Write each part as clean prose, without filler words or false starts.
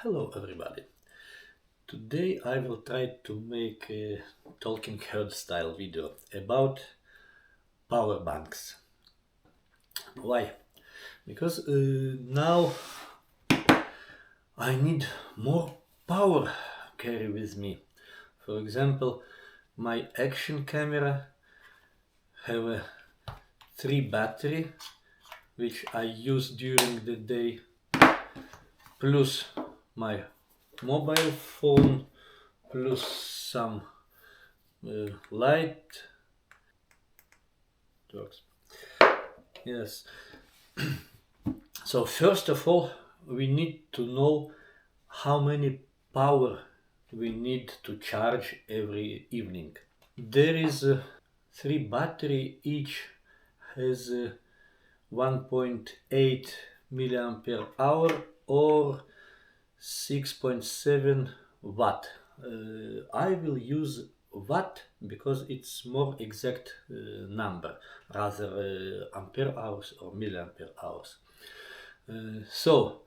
Hello everybody. Today I will try to make a talking head style video about power banks. Why? Because now I need more power carry with me. For example, my action camera have a 3 battery which I use during the day, plus my mobile phone, plus some light works. Yes. So first of all, we need to know how many power we need to charge every evening. There is 3 battery, each has 1.8 milliampere hour or 6.7 watt. I will use watt because it's more exact number rather ampere hours or milliampere hours. So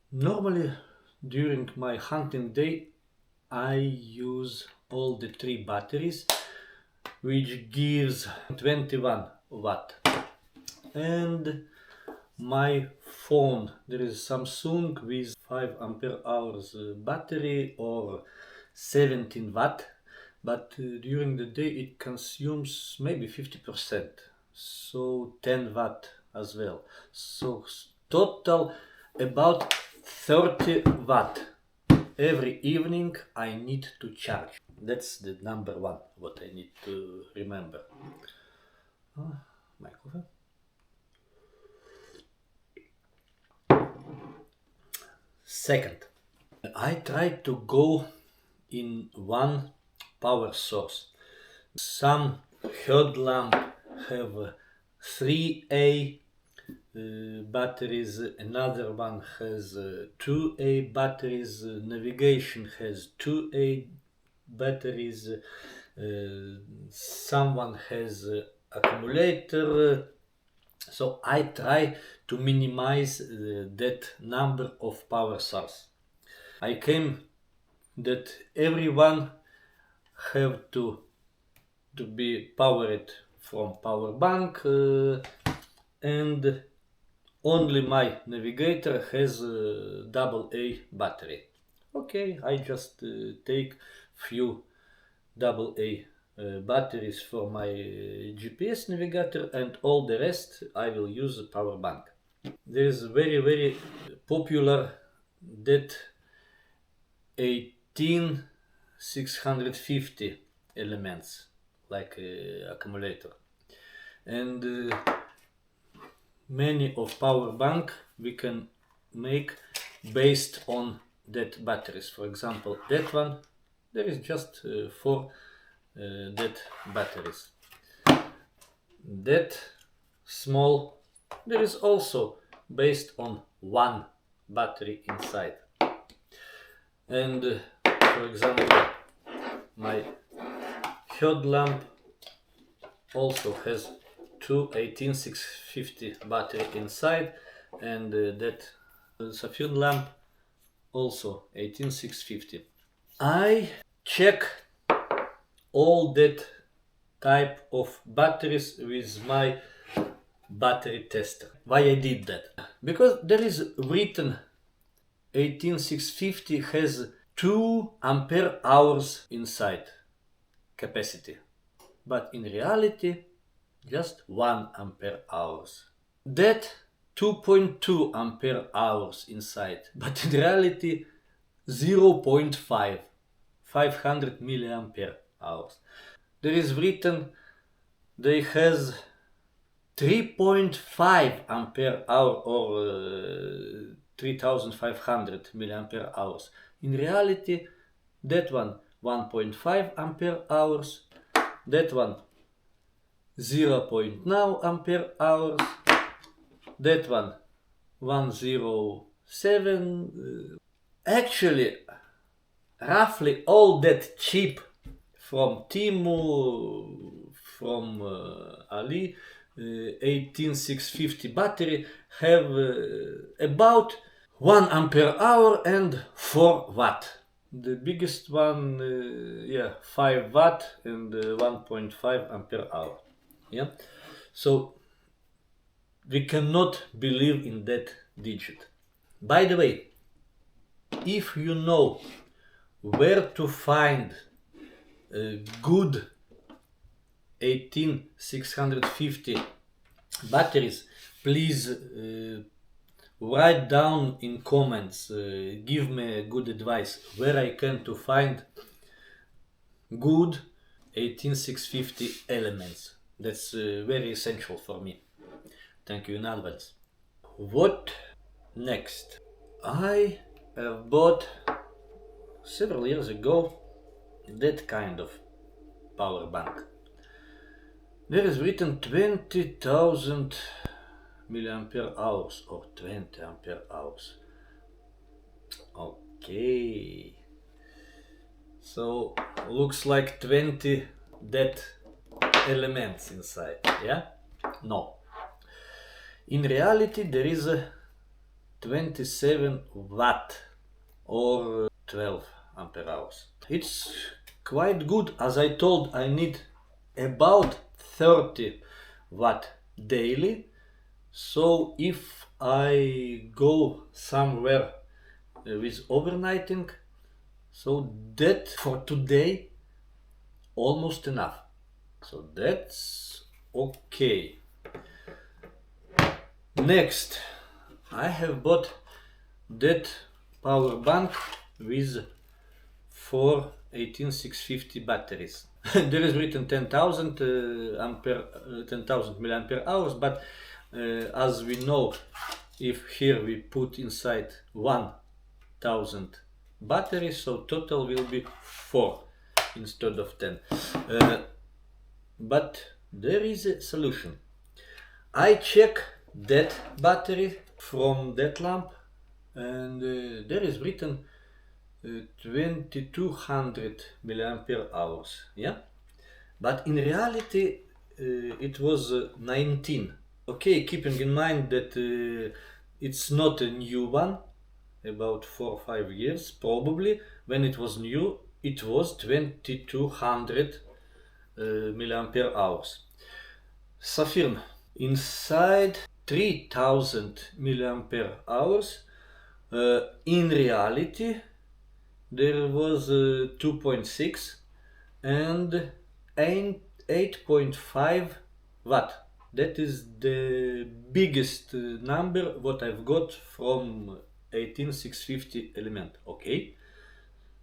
normally during my hunting day I use all the 3 batteries, which gives 21 watt. And my phone, there is Samsung with 5 ampere hours battery or 17 watt, but during the day it consumes maybe 50%, so 10 watt as well. So total about 30 watt every evening I need to charge. That's the number one what I need to remember. My coffee. Second, I try to go in one power source. Some headlamp have 3A batteries, another one has 2A batteries, navigation has 2A batteries, someone has accumulator. So I try to minimize that number of power source. I came that everyone have to be powered from power bank, and only my navigator has a AA battery. Okay, I just take few AA batteries for my GPS navigator, and all the rest I will use a power bank. There is very popular that 18650 elements like accumulator, and many of power bank we can make based on that batteries. For example, that one, there is just 4 that batteries. That small, there is also based on 1 battery inside. And for example, my headlamp also has 2 18650 battery inside, and that sapphire lamp also 18650. I check all that type of batteries with my battery tester. Why I did that? Because there is written 18650 has 2 ampere hours inside capacity, but in reality just 1 ampere hours. That 2.2 ampere hours inside, but in reality 0.5, 500 milliampere hours. There is written they has 3.5 ampere hour or 3500 milliampere hours. In reality, that one 1.5 ampere hours, that one 0.9 ampere hours, that one 107. Actually, roughly all that cheap from Temu, from Ali, 18650 battery have about 1 ampere hour and 4 watt. The biggest one, 5 watt and 1.5 ampere hour. Yeah, so we cannot believe in that digit. By the way, if you know where to find good 18650 batteries, please write down in comments, give me good advice where I can to find good 18650 elements. That's very essential for me. Thank you in advance. What next? I have bought several years ago that kind of power bank. There is written 20,000 milliampere hours or 20 ampere hours. Okay, so looks like 20 that elements inside. Yeah, no, in reality there is a 27 watt or 12 ampere hours. It's quite good. As I told, I need about 30 watt daily. So if I go somewhere with overnighting, so that for today almost enough. So that's okay. Next, I have bought that power bank with 4 18650 batteries. There is written 10,000 10,000 milliampere hours, but as we know, if here we put inside 1,000 batteries, so total will be 4 instead of 10. But there is a solution. I check that battery from that lamp, and there is written 2200 milliampere hours. Yeah, but in reality it was 19. Okay, keeping in mind that it's not a new one, about 4 or 5 years probably. When it was new, it was 2200 milliampere hours. S'affirme, inside 3000 milliampere hours, in reality there was 2.6 and 8.5 watt. That is the biggest number what I've got from 18650 element. Okay,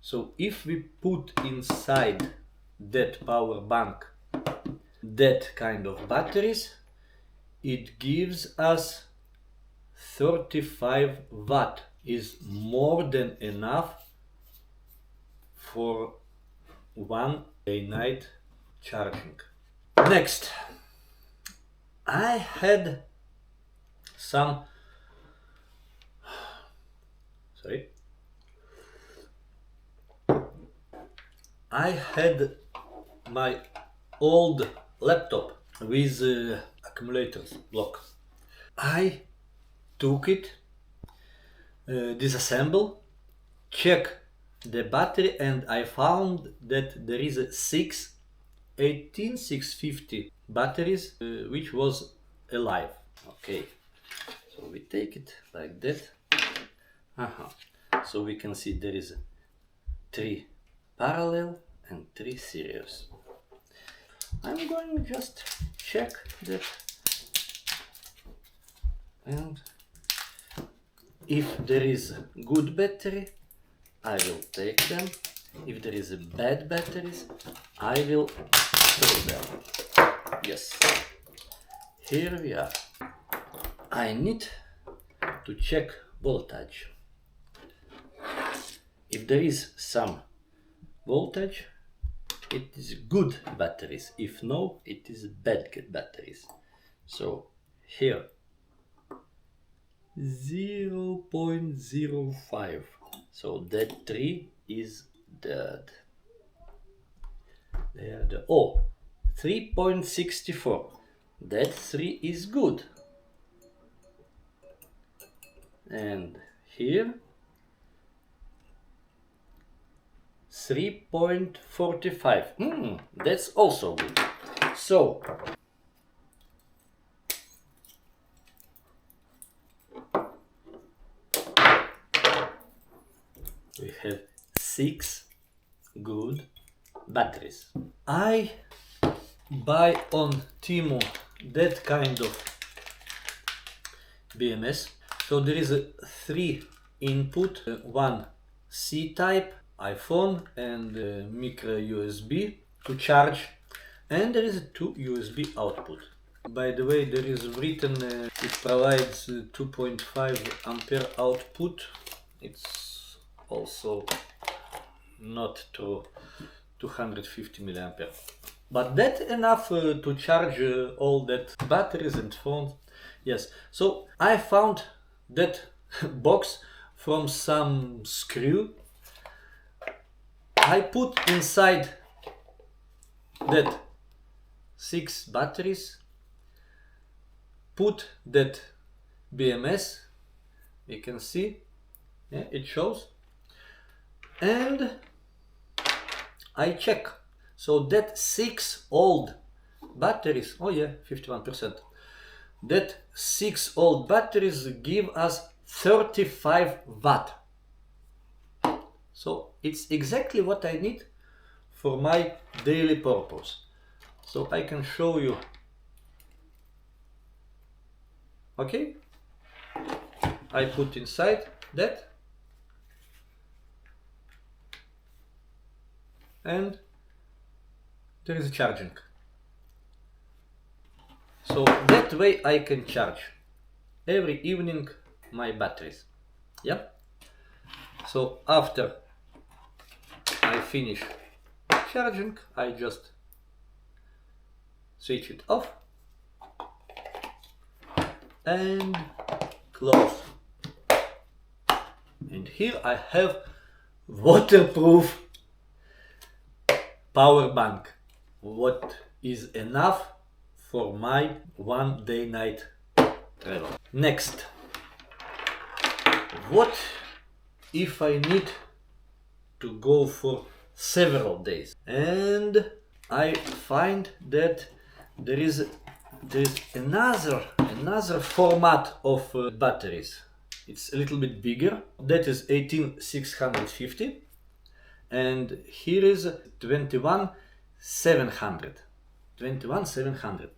so if we put inside that power bank that kind of batteries, it gives us 35 watt, is more than enough for one day night charging. Next, I had some I had my old laptop with accumulators block. I took it, disassemble, check the battery, and I found that there is a 18650 batteries which was alive. Okay, so we take it like that. So we can see there is 3 parallel and 3 series. I'm going to just check that, and if there is a good battery, I will take them. If there is a bad batteries, I will throw them. Yes, here we are. I need to check voltage. If there is some voltage, it is good batteries. If no, it is bad batteries. So here 0.05. So that 3 is dead. There the 3.64. That 3 is good. And here 3.45. That's also good. So we have 6 good batteries. I buy on Temu that kind of BMS. So there is a 3 input, one C type iPhone and micro USB to charge, and there is a 2 USB output. By the way, there is written it provides 2.5 ampere output. It's also not true, 250 milliampere. But that enough to charge all that batteries and phones. Yes, so I found that box from some screw. I put inside that 6 batteries, put that BMS, you can see, yeah, it shows, and I check. So that 6 old batteries, oh yeah, 51%. That 6 old batteries give us 35 watt. So it's exactly what I need for my daily purpose. So I can show you. Okay, I put inside that, and there is a charging. So that way I can charge every evening my batteries. Yeah. So after I finish charging, I just switch it off and close. And here I have waterproof power bank, what is enough for my 1 day night travel. Next, what if I need to go for several days? And I find that there is another format of batteries. It's a little bit bigger. That is 18650, and here is 21700.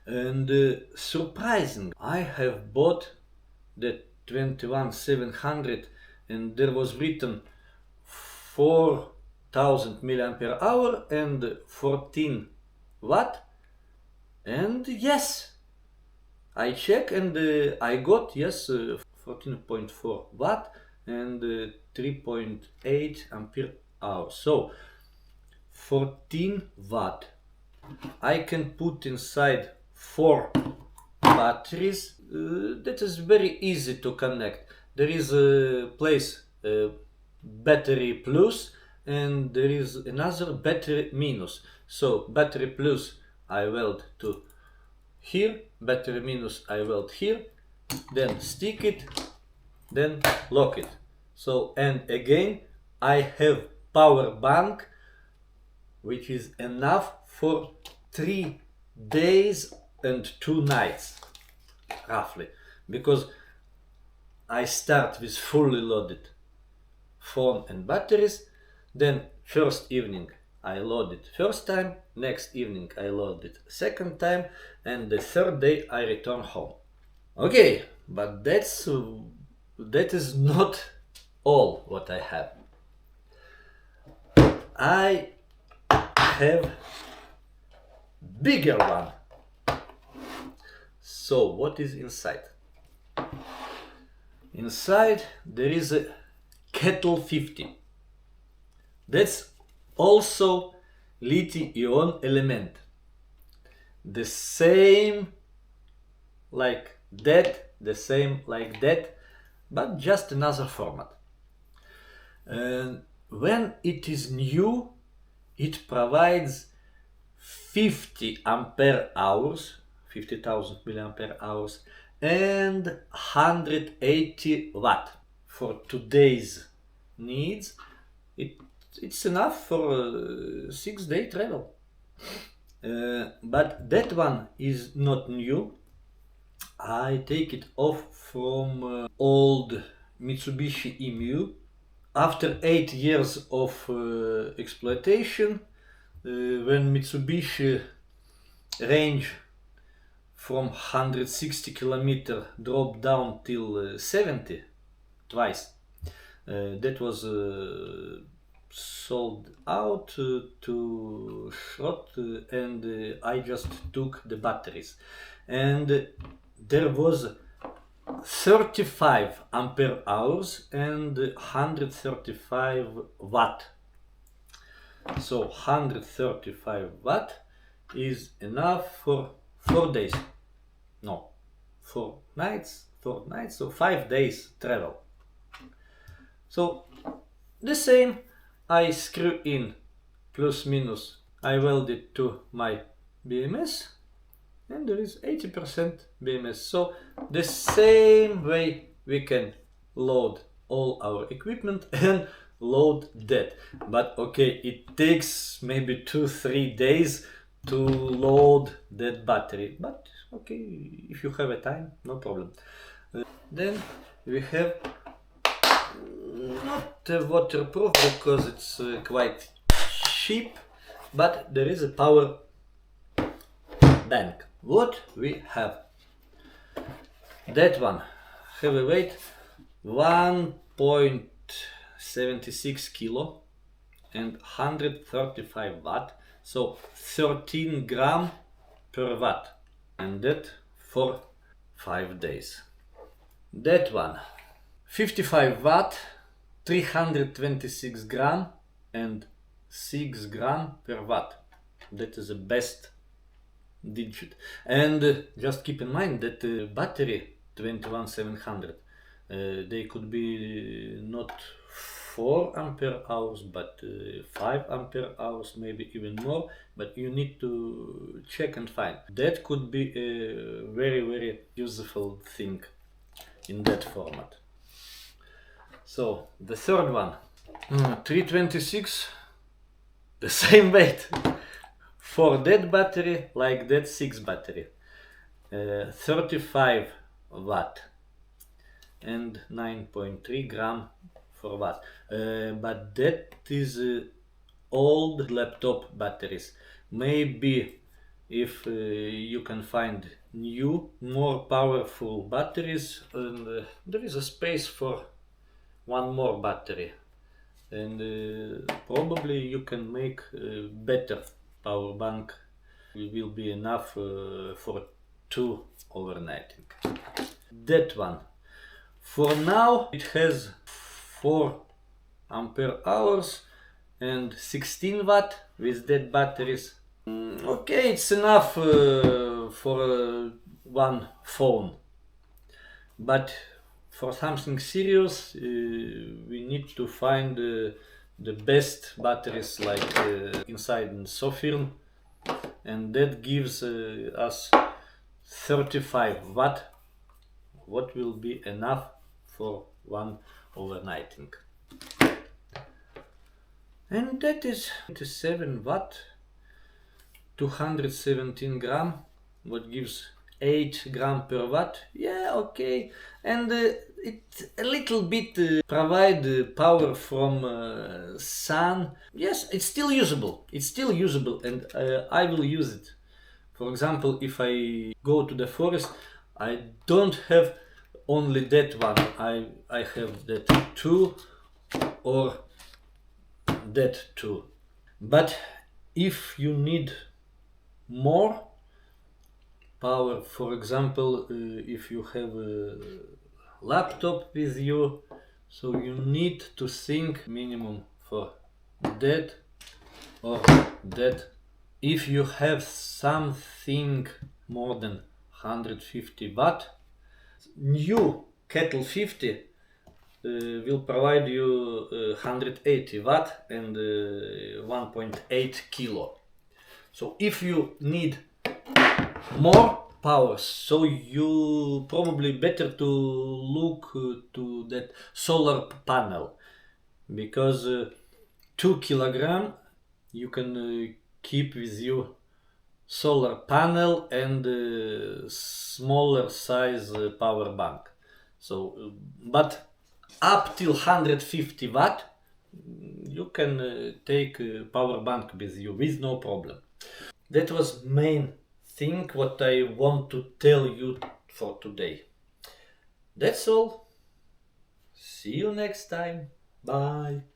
And surprising, I have bought the 21700 and there was written 4000 milliampere hour and 14 watt, and yes, I check and I got, yes, 14.4 watt and 3.8 ampere hour. So 14 watt. I can put inside 4 batteries. That is very easy to connect. There is a place battery plus and there is another battery minus. So battery plus I weld to here, battery minus I weld here, then stick it, then lock it. So, and again I have power bank which is enough for 3 days and 2 nights roughly, because I start with fully loaded phone and batteries, then first evening I load it first time, next evening I load it second time, and the third day I return home. Okay, but that is not all what I have. I have bigger one. So what is inside? Inside there is a kettle 50. That's also lithium-ion element. The same like that, but just another format. And when it is new, it provides 50 ampere hours, 50,000 milliampere hours, and 180 watt. for today's needs, it's enough for a 6-day travel. But that one is not new. I take it off from old Mitsubishi Emu. After 8 years of exploitation, when Mitsubishi range from 160 kilometer dropped down till 70 twice, that was sold out to Schrott, and I just took the batteries, and there was 35 ampere hours and 135 watt. So 135 watt is enough for 4 days. No, 4 nights, so 5 days travel. So the same, I screw in plus minus, I weld it to my BMS, and there is 80% BMS. So the same way we can load all our equipment and load that. But okay, it takes maybe 2-3 days to load that battery, but okay, if you have a time, no problem. Then we have not waterproof because it's quite cheap, but there is a power bank. What we have? That one have a weight 1.76 kilo and 135 watt, so 13 gram per watt, and that for 5 days. That one 55 watt, 326 gram and 6 gram per watt. That is the best digit. And just keep in mind that the battery 21700, they could be not 4 ampere hours but 5 ampere hours, maybe even more, but you need to check and find. That could be a very useful thing in that format. So the third one, 326, the same weight for that battery like that 6 battery, 35 watt and 9.3 gram for watt, but that is old laptop batteries. Maybe if you can find new, more powerful batteries, and there is a space for one more battery, and probably you can make a better power bank. It will be enough for 2 overnighting. That one, for now, it has 4 ampere hours and 16 watt with that batteries. Okay, it's enough for one phone, but for something serious we need to find the best batteries, like inside in Sofirm, and that gives us 35 watt, what will be enough for one overnighting. And that is 27 watt, 217 gram, what gives 8 gram per watt. Yeah, okay. And it a little bit provide power from sun. Yes, it's still usable. It's still usable, and I will use it. For example, if I go to the forest, I don't have only that one. I have that two or that two. But if you need more power, for example, if you have a laptop with you, so you need to think minimum for that or that. If you have something more than 150 watt, new kettle 50 will provide you 180 watt and 1.8 kilo. So if you need more, power, so you probably better to look to that solar panel, because 2 kilogram you can keep with you solar panel and smaller size power bank. So, but up till 150 watt, you can take power bank with you with no problem. That was main thing what I want to tell you for today. That's all. See you next time. Bye.